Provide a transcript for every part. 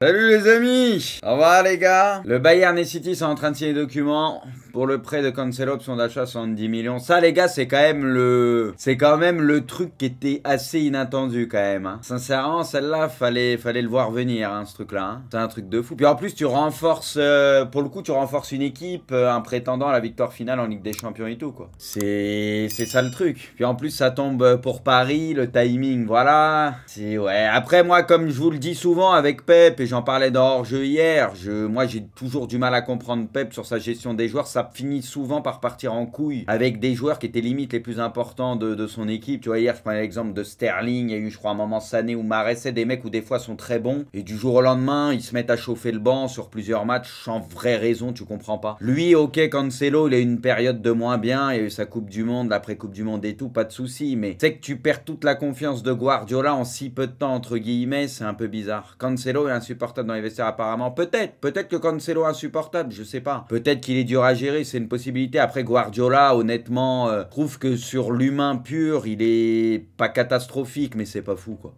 Salut les amis! Au revoir les gars! Le Bayern et City sont en train de signer des documents pour le prêt de Cancelo, option d'achat 70 millions. Ça les gars, c'est quand même le truc qui était assez inattendu quand même. Hein. Sincèrement, celle-là, fallait le voir venir, hein, ce truc-là. Hein. C'est un truc de fou. Puis en plus, tu renforces, pour le coup, tu renforces une équipe, un prétendant à la victoire finale en Ligue des Champions et tout, quoi. C'est ça le truc. Puis en plus, ça tombe pour Paris, le timing, voilà. Ouais. Après, moi, comme je vous le dis souvent avec Pep, et j'en parlais dans hors-jeu hier, moi, j'ai toujours du mal à comprendre Pep sur sa gestion des joueurs. Ça finit souvent par partir en couille avec des joueurs qui étaient limite les plus importants de son équipe. Tu vois, hier, je prenais l'exemple de Sterling. Il y a eu, je crois, un moment Sané ou Mahrez, des mecs où des fois sont très bons. Et du jour au lendemain, ils se mettent à chauffer le banc sur plusieurs matchs sans vraie raison, tu comprends pas. Lui, ok, Cancelo, il a eu une période de moins bien. Il y a eu sa Coupe du Monde, l'après-Coupe du Monde et tout, pas de souci. Mais tu sais que tu perds toute la confiance de Guardiola en si peu de temps, entre guillemets, c'est un peu bizarre. Cancelo est insupportable dans les vestiaires apparemment. Peut-être que Cancelo est insupportable, je sais pas. Peut-être qu'il est dur à gérer, c'est une possibilité. Après, Guardiola, honnêtement, trouve que sur l'humain pur, il est pas catastrophique, mais c'est pas fou, quoi.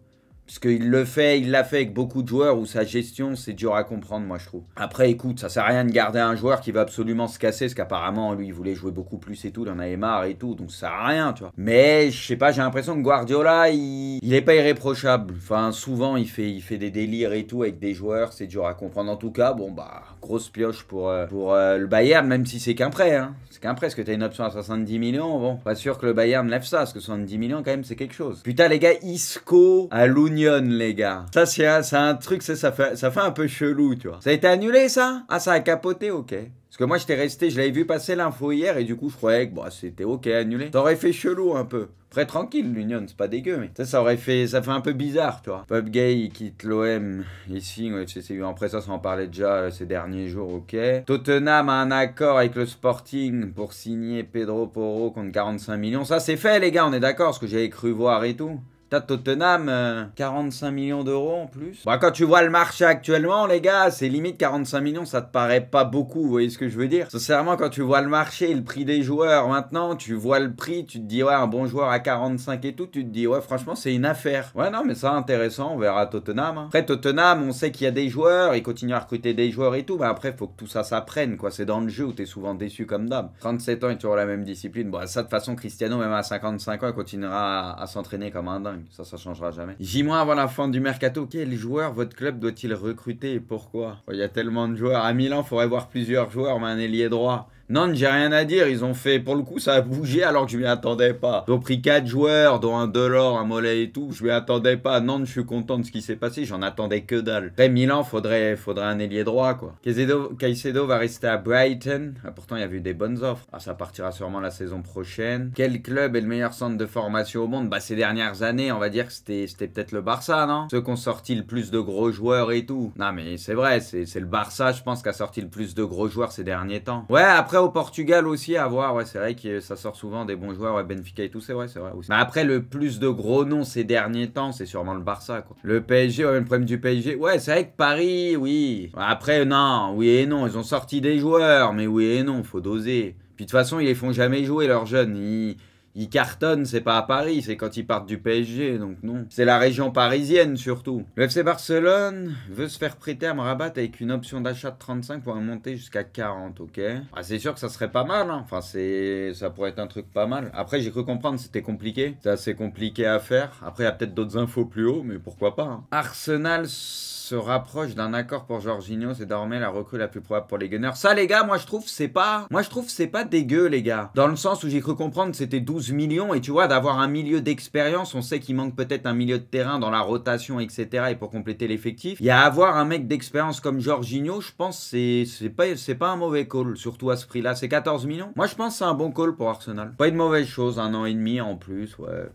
Parce qu'il l'a fait avec beaucoup de joueurs où sa gestion, c'est dur à comprendre, moi, je trouve. Après, écoute, ça sert à rien de garder un joueur qui va absolument se casser, parce qu'apparemment, lui, il voulait jouer beaucoup plus et tout, il en avait marre et tout, donc ça sert à rien, tu vois. Mais, je sais pas, j'ai l'impression que Guardiola, il est pas irréprochable. Enfin, souvent, il fait des délires et tout avec des joueurs, c'est dur à comprendre. En tout cas, bon, bah, grosse pioche pour le Bayern, même si c'est qu'un prêt, hein. C'est qu'un prêt, parce que t'as une option à 70 millions, bon, pas sûr que le Bayern lève ça, parce que 70 millions, quand même, c'est quelque chose. Putain, les gars, Isco à l'Union, les gars. Ça, c'est un truc, ça fait un peu chelou, tu vois. Ça a été annulé, ça? Ah, ça a capoté, ok. Parce que moi, j'étais resté, je l'avais vu passer l'info hier, et du coup, je croyais que c'était ok, annulé. Ça aurait fait chelou, un peu. Après, tranquille, l'Union, c'est pas dégueu, mais ça fait un peu bizarre, tu vois. Pub Gay, il quitte l'OM, ici, ouais, après ça en parlait déjà ces derniers jours, ok. Tottenham a un accord avec le Sporting pour signer Pedro Porro contre 45 millions. Ça, c'est fait, les gars, on est d'accord, ce que j'avais cru voir et tout. Tottenham, 45 millions d'euros en plus. Bah, quand tu vois le marché actuellement, les gars, c'est limite 45 millions, ça te paraît pas beaucoup, vous voyez ce que je veux dire? Sincèrement, quand tu vois le marché, le prix des joueurs, maintenant, tu vois le prix, tu te dis, ouais, un bon joueur à 45 et tout, tu te dis, ouais, franchement, c'est une affaire. Ouais, non, mais ça, intéressant, on verra Tottenham. Hein. Après, Tottenham, on sait qu'il y a des joueurs, ils continuent à recruter des joueurs et tout, mais après, faut que tout ça s'apprenne, quoi. C'est dans le jeu où t'es souvent déçu comme d'hab. 37 ans et toujours la même discipline. Bon, ça, de toute façon, Cristiano, même à 55 ans, il continuera à s'entraîner comme un dingue. Ça changera jamais. J- avant la fin du mercato, quel joueur votre club doit-il recruter et pourquoi? Il y a tellement de joueurs. À Milan, il faudrait voir plusieurs joueurs, mais un ailier droit. Non, j'ai rien à dire. Ils ont fait, pour le coup, ça a bougé alors que je m'y attendais pas. Ils ont pris 4 joueurs, dont un Delors, un Mollet et tout. Je m'y attendais pas. Nantes, je suis content de ce qui s'est passé. J'en attendais que dalle. Après, Milan, faudrait un ailier droit, quoi. Caicedo va rester à Brighton. Ah, pourtant, il y a eu des bonnes offres. Ah, ça partira sûrement la saison prochaine. Quel club est le meilleur centre de formation au monde? Bah, ces dernières années, on va dire que c'était peut-être le Barça, non? Ceux qui ont sorti le plus de gros joueurs et tout. Non, mais c'est vrai, c'est le Barça, je pense, qui a sorti le plus de gros joueurs ces derniers temps. Ouais, après, au Portugal aussi, à voir. Ouais, c'est vrai que ça sort souvent des bons joueurs. Ouais, Benfica et tout, c'est vrai aussi. Mais après, le plus de gros noms ces derniers temps, c'est sûrement le Barça, quoi. Le PSG, ouais, le problème du PSG. Ouais, c'est vrai que Paris, oui. Après, non, oui et non. Ils ont sorti des joueurs, mais oui et non, faut doser. Puis de toute façon, ils les font jamais jouer, leurs jeunes. Ils cartonnent, c'est pas à Paris, c'est quand ils partent du PSG, donc non. C'est la région parisienne surtout. Le FC Barcelone veut se faire prêter à Rabat avec une option d'achat de 35 pour monter jusqu'à 40, ok. Ah, c'est sûr que ça serait pas mal, hein. Enfin, ça pourrait être un truc pas mal. Après, j'ai cru comprendre que c'était compliqué. C'est assez compliqué à faire. Après, il y a peut-être d'autres infos plus haut, mais pourquoi pas, hein. Arsenal se rapproche d'un accord pour Jorginho, c'est désormais la recrue la plus probable pour les Gunners. Ça, les gars, moi je trouve c'est pas dégueu, les gars. Dans le sens où j'ai cru comprendre que c'était 12 millions et tu vois, d'avoir un milieu d'expérience, on sait qu'il manque peut-être un milieu de terrain dans la rotation, etc. et pour compléter l'effectif. Il y a avoir un mec d'expérience comme Jorginho, je pense c'est pas un mauvais call, surtout à ce prix-là. C'est 14 millions. Moi je pense que c'est un bon call pour Arsenal. Pas une mauvaise chose, 1 an et demi en plus, ouais.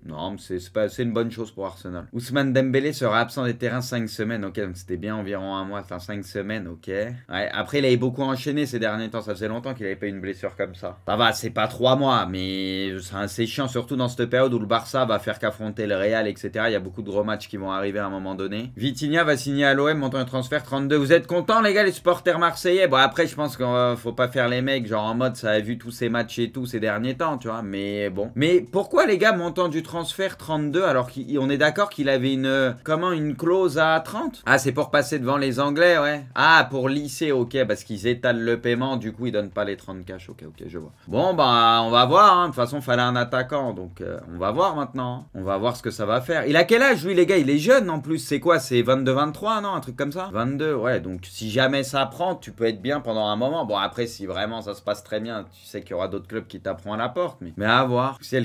Non, mais c'est une bonne chose pour Arsenal. Ousmane Dembélé sera absent des terrains 5 semaines. Ok, donc c'était bien environ un mois, enfin 5 semaines, ok. Ouais, après, il avait beaucoup enchaîné ces derniers temps. Ça faisait longtemps qu'il n'avait pas une blessure comme ça. Ça va, c'est pas 3 mois, mais c'est assez chiant, surtout dans cette période où le Barça va faire qu'affronter le Real, etc. Il y a beaucoup de gros matchs qui vont arriver à un moment donné. Vitinha va signer à l'OM, montant un transfert 32. Vous êtes contents, les gars, les supporters marseillais? Bon, après, je pense qu'il faut pas faire les mecs, genre en mode, ça a vu tous ces matchs et tout ces derniers temps, tu vois. Mais bon. Mais pourquoi, les gars, montant du transfert transfert 32 alors qu'on est d'accord qu'il avait une clause à 30? Ah, c'est pour passer devant les Anglais, ouais. Ah, pour lisser, ok, parce qu'ils étalent le paiement, du coup, ils donnent pas les 30 cash. Ok, je vois. Bon, bah, on va voir, hein. De toute façon, fallait un attaquant, donc on va voir maintenant. On va voir ce que ça va faire. Il a quel âge, lui, les gars? Il est jeune, en plus. C'est quoi? C'est 22-23, non? Un truc comme ça? 22, ouais. Donc, si jamais ça prend, tu peux être bien pendant un moment. Bon, après, si vraiment ça se passe très bien, tu sais qu'il y aura d'autres clubs qui t'apprendront à la porte. Mais à voir. C'est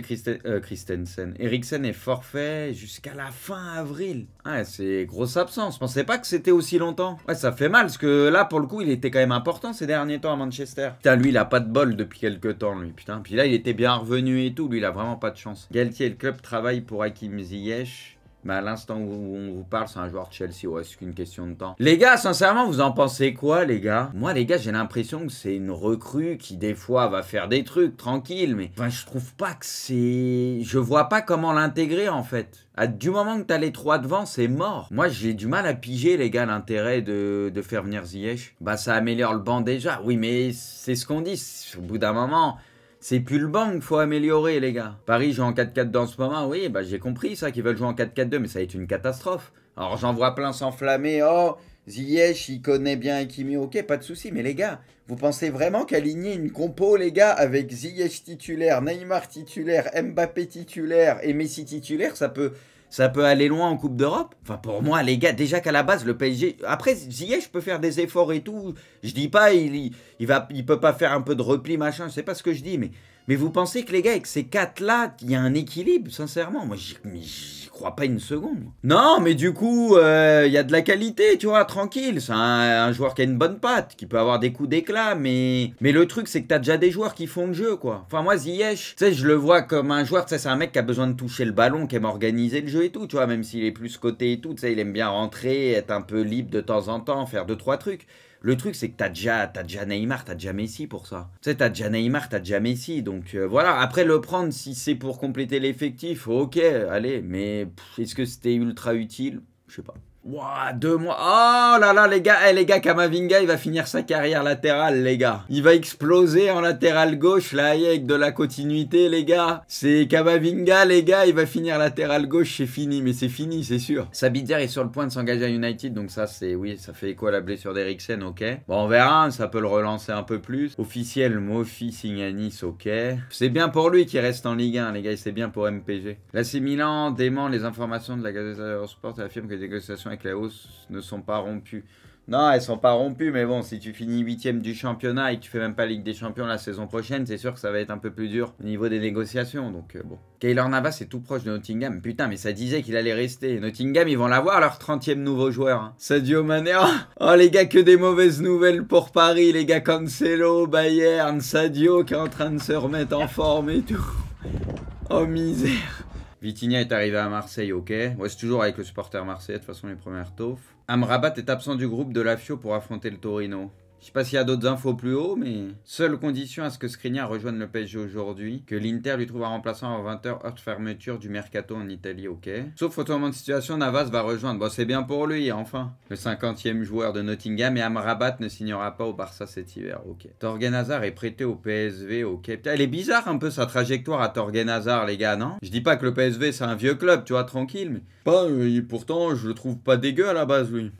Christensen. Eriksen est forfait jusqu'à la fin avril. Ouais, c'est grosse absence. Je pensais pas que c'était aussi longtemps. Ouais, ça fait mal, parce que là, pour le coup, il était quand même important ces derniers temps à Manchester. Putain, lui, il a pas de bol depuis quelques temps, lui. Putain, puis là, il était bien revenu et tout. Lui, il a vraiment pas de chance. Galtier, le club travaille pour Hakim Ziyech. Mais à l'instant où on vous parle, c'est un joueur de Chelsea. Ouais, c'est qu'une question de temps. Les gars, sincèrement, vous en pensez quoi, les gars? Moi, les gars, j'ai l'impression que c'est une recrue qui, des fois, va faire des trucs tranquille. Mais enfin, je trouve pas que c'est... Je vois pas comment l'intégrer, en fait. Du moment que t'as les 3 devant, c'est mort. Moi, j'ai du mal à piger, les gars, l'intérêt de faire venir Ziyech. Bah, ça améliore le banc déjà. Oui, mais c'est ce qu'on dit. Au bout d'un moment... C'est plus le banc qu'il faut améliorer, les gars. Paris joue en 4-4 dans ce moment, oui, bah j'ai compris ça, qu'ils veulent jouer en 4-4-2, mais ça va être une catastrophe. Alors j'en vois plein s'enflammer, oh, Ziyech, il connaît bien Hakimi, ok, pas de souci, mais les gars, vous pensez vraiment qu'aligner une compo, les gars, avec Ziyech titulaire, Neymar titulaire, Mbappé titulaire et Messi titulaire, ça peut aller loin en Coupe d'Europe? Enfin, pour moi, les gars, déjà qu'à la base, le PSG... Après, Ziyech peut faire des efforts et tout. Je dis pas, il peut pas faire un peu de repli, machin. Je sais pas ce que je dis, mais vous pensez que les gars, avec ces 4-là, il y a un équilibre, sincèrement? Moi, j'y crois pas une seconde. Non, mais du coup, il y a de la qualité, tu vois, tranquille. C'est un joueur qui a une bonne patte, qui peut avoir des coups d'éclat, mais le truc, c'est que t'as déjà des joueurs qui font le jeu, quoi. Enfin, moi, Ziyech, tu sais, je le vois comme un joueur, tu sais, c'est un mec qui a besoin de toucher le ballon, qui aime organiser le jeu et tout, tu vois, même s'il est plus coté et tout, tu sais, il aime bien rentrer, être un peu libre de temps en temps, faire 2-3 trucs. Le truc, c'est que t'as déjà Neymar, t'as déjà Messi pour ça. Tu sais, t'as déjà Neymar, t'as déjà Messi. Donc voilà, après le prendre, si c'est pour compléter l'effectif, ok, allez. Mais est-ce que c'était ultra utile? Je sais pas. Ouah, 2 mois. Oh là là, les gars, Kamavinga, il va finir sa carrière latérale, les gars. Il va exploser en latéral gauche, là, avec de la continuité, les gars. C'est Kamavinga, les gars, il va finir latéral gauche, c'est fini, mais c'est fini, c'est sûr. Sabitzer est sur le point de s'engager à United, donc ça, c'est, oui, ça fait écho à la blessure d'Eriksen, ok. Bon, on verra, ça peut le relancer un peu plus. Officiel, Mofi signe à Nice, ok. C'est bien pour lui qu'il reste en Ligue 1, les gars, c'est bien pour MPG. L'AC Milan dément les informations de la Gazette dello Sport et affirme que les négociations avec la hausse ne sont pas rompues. Non, elles sont pas rompues, mais bon, si tu finis 8ème du championnat et que tu fais même pas Ligue des Champions la saison prochaine, c'est sûr que ça va être un peu plus dur au niveau des négociations, donc bon. Keylor Navas est tout proche de Nottingham. Putain, mais ça disait qu'il allait rester. Nottingham, ils vont l'avoir, leur 30e nouveau joueur. Hein. Sadio Mané, oh les gars, que des mauvaises nouvelles pour Paris, les gars, Cancelo, Bayern, Sadio qui est en train de se remettre en forme et tout. Oh misère. Vitinha est arrivé à Marseille, ok. Ouais, c'est toujours avec le supporter marseillais, de toute façon, les premières taufs. Amrabat est absent du groupe de la FIO pour affronter le Torino. Je sais pas s'il y a d'autres infos plus haut, mais... Seule condition à ce que Skriniar rejoigne le PSG aujourd'hui, que l'Inter lui trouve un remplaçant à 20h, heure de fermeture du mercato en Italie, ok. Sauf retournement de situation, Navas va rejoindre. Bon, c'est bien pour lui, enfin. Le 50e joueur de Nottingham, et Amrabat ne signera pas au Barça cet hiver, ok. Torgan Hazard est prêté au PSV, ok. Putain, elle est bizarre un peu sa trajectoire à Torgan Hazard, les gars, non? Je dis pas que le PSV c'est un vieux club, tu vois, tranquille, mais... Pas, pourtant, je le trouve pas dégueu à la base, lui.